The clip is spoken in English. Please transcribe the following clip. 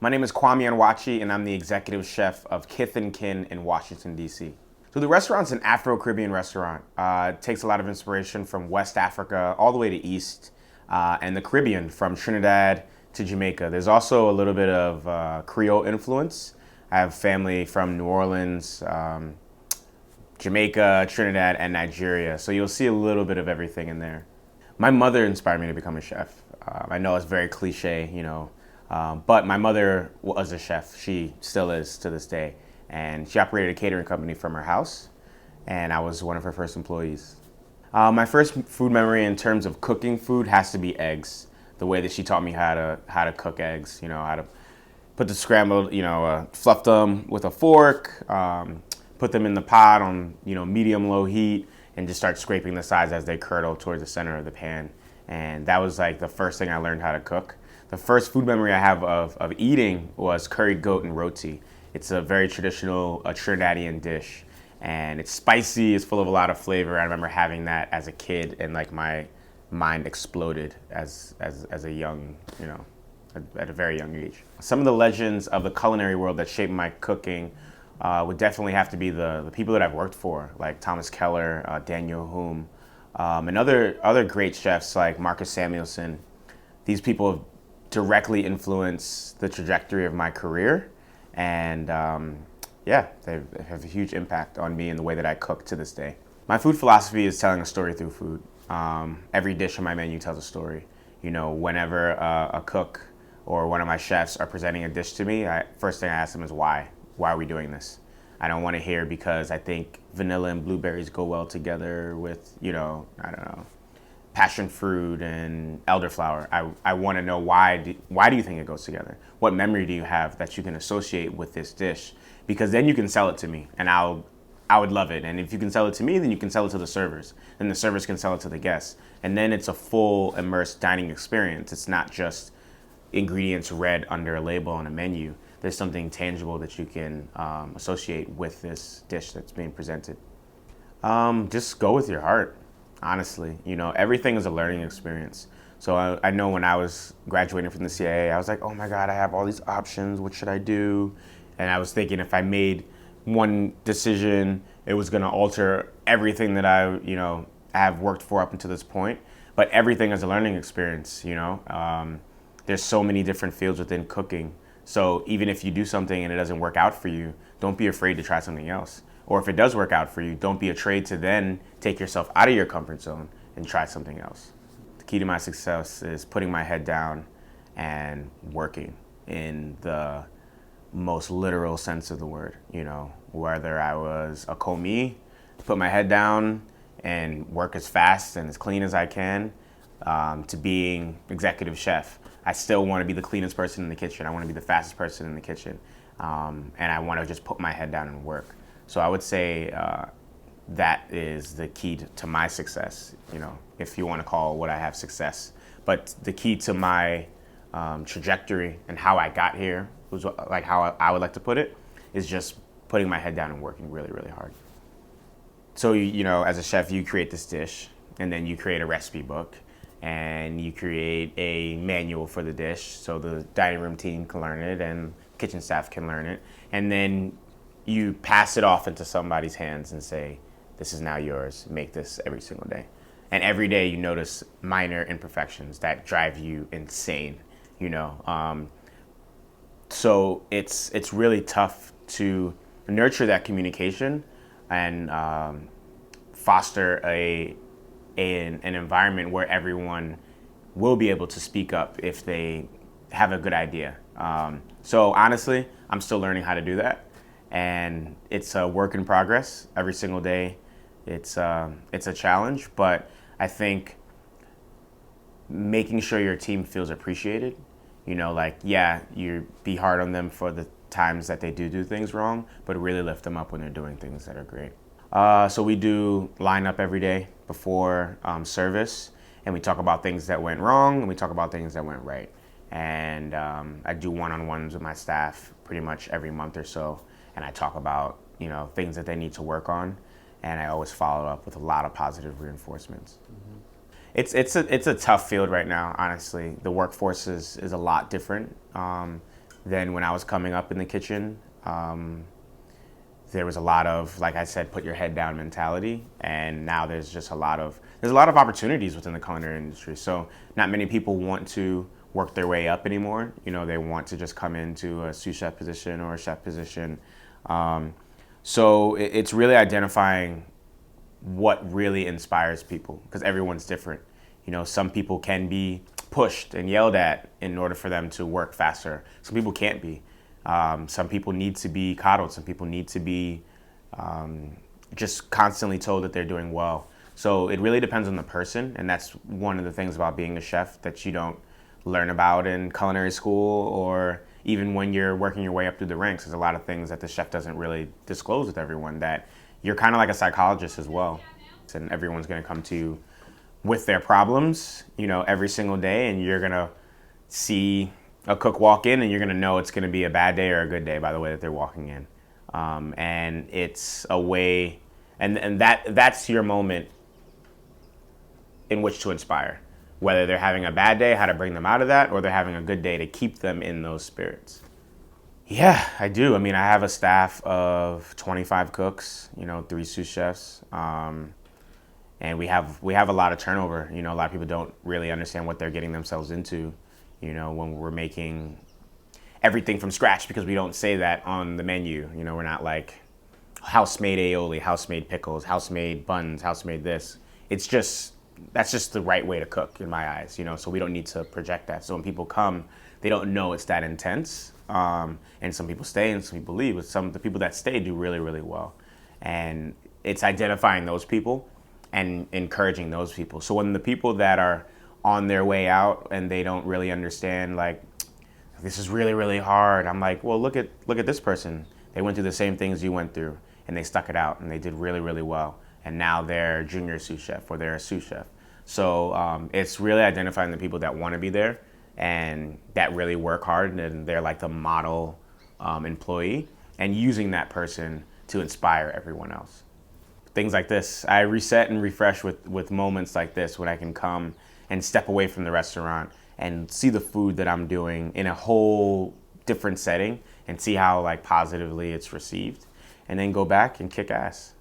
My name is KWAME ONWUACHI, and I'm the executive chef of Kith and Kin in Washington, D.C. So the restaurant's an Afro-Caribbean restaurant. It takes a lot of inspiration from West Africa all the way to East, and the Caribbean, from Trinidad to Jamaica. There's also a little bit of Creole influence. I have family from New Orleans, Jamaica, Trinidad, and Nigeria. So you'll see a little bit of everything in there. My mother inspired me to become a chef. I know it's very cliche, but my mother was a chef. She still is to this day. And she operated a catering company from her house, and I was one of her first employees. My first food memory in terms of cooking food has to be eggs. The way that she taught me how to cook eggs, how to put the scrambled, fluff them with a fork, put them in the pot on, medium-low heat, and just start scraping the sides as they curdle towards the center of the pan. And that was like the first thing I learned how to cook. The first food memory I have of eating was curried goat and roti. It's a very traditional Trinidadian dish, and it's spicy, it's full of a lot of flavor. I remember having that as a kid, and like my mind exploded as a young, at a very young age. Some of the legends of the culinary world that shaped my cooking would definitely have to be the people that I've worked for, like Thomas Keller, Daniel Humm, and other great chefs like Marcus Samuelsson. These people have directly influenced the trajectory of my career, and they have a huge impact on me and the way that I cook to this day. My food philosophy is telling a story through food. Every dish on my menu tells a story. Whenever a cook or one of my chefs are presenting a dish to me, first thing I ask them is why. Why are we doing this? I don't want to hear because I think vanilla and blueberries go well together with, passion fruit and elderflower. I want to know why do you think it goes together? What memory do you have that you can associate with this dish? Because then you can sell it to me, and I would love it. And if you can sell it to me, then you can sell it to the servers. Then the servers can sell it to the guests. And then it's a full immersed dining experience. It's not just ingredients read under a label on a menu. There's something tangible that you can associate with this dish that's being presented. Just go with your heart, honestly. Everything is a learning experience. So I know when I was graduating from the CIA, I was like, oh my God, I have all these options. What should I do? And I was thinking if I made one decision, it was gonna alter everything that I have worked for up until this point. But everything is a learning experience, There's so many different fields within cooking. So even if you do something and it doesn't work out for you, don't be afraid to try something else. Or if it does work out for you, don't be afraid to then take yourself out of your comfort zone and try something else. The key to my success is putting my head down and working in the most literal sense of the word. Whether I was a commis, put my head down and work as fast and as clean as I can, to being executive chef. I still want to be the cleanest person in the kitchen. I want to be the fastest person in the kitchen. And I want to just put my head down and work. So I would say that is the key to my success, if you want to call what I have success. But the key to my trajectory and how I got here, was like how I would like to put it, is just putting my head down and working really, really hard. So, as a chef, you create this dish, and then you create a recipe book, and you create a manual for the dish so the dining room team can learn it and kitchen staff can learn it. And then you pass it off into somebody's hands and say, this is now yours, make this every single day. And every day you notice minor imperfections that drive you insane, So it's really tough to nurture that communication and foster an environment where everyone will be able to speak up if they have a good idea. So honestly, I'm still learning how to do that, and it's a work in progress every single day. It's a challenge, but I think making sure your team feels appreciated, you be hard on them for the times that they do things wrong, but really lift them up when they're doing things that are great. So we do line up every day before service, and we talk about things that went wrong, and we talk about things that went right. And I do one-on-ones with my staff pretty much every month or so, and I talk about things that they need to work on, and I always follow up with a lot of positive reinforcements. Mm-hmm. It's a tough field right now, honestly. The workforce is a lot different than when I was coming up in the kitchen. There was a lot of, like I said, put your head down mentality, and now there's a lot of opportunities within the culinary industry. So not many people want to work their way up anymore. They want to just come into a sous chef position or a chef position. So it's really identifying what really inspires people, because everyone's different. Some people can be pushed and yelled at in order for them to work faster. Some people can't be. Some people need to be coddled. Some people need to be just constantly told that they're doing well. So it really depends on the person, and that's one of the things about being a chef that you don't learn about in culinary school, or even when you're working your way up through the ranks. There's a lot of things that the chef doesn't really disclose with everyone, that you're kind of like a psychologist as well. And everyone's going to come to you with their problems, every single day, and you're going to see a cook walk in and you're going to know it's going to be a bad day or a good day by the way that they're walking in. And it's a way, and that's your moment in which to inspire. Whether they're having a bad day, how to bring them out of that, or they're having a good day to keep them in those spirits. Yeah, I do. I mean, I have a staff of 25 cooks, 3 sous chefs, and we have a lot of turnover. A lot of people don't really understand what they're getting themselves into, when we're making everything from scratch, because we don't say that on the menu. We're not like house-made aioli, house-made pickles, house-made buns, house-made this. That's just the right way to cook in my eyes, so we don't need to project that. So when people come, they don't know it's that intense. And some people stay and some people leave, but some of the people that stay do really, really well. And it's identifying those people and encouraging those people. So when the people that are on their way out and they don't really understand, like, this is really, really hard, I'm like, well, look at this person. They went through the same things you went through, and they stuck it out, and they did really, really well. And now they're junior sous chef, or they're a sous chef. So it's really identifying the people that want to be there and that really work hard, and they're like the model employee, and using that person to inspire everyone else. Things like this, I reset and refresh with moments like this, when I can come and step away from the restaurant and see the food that I'm doing in a whole different setting and see how like positively it's received, and then go back and kick ass.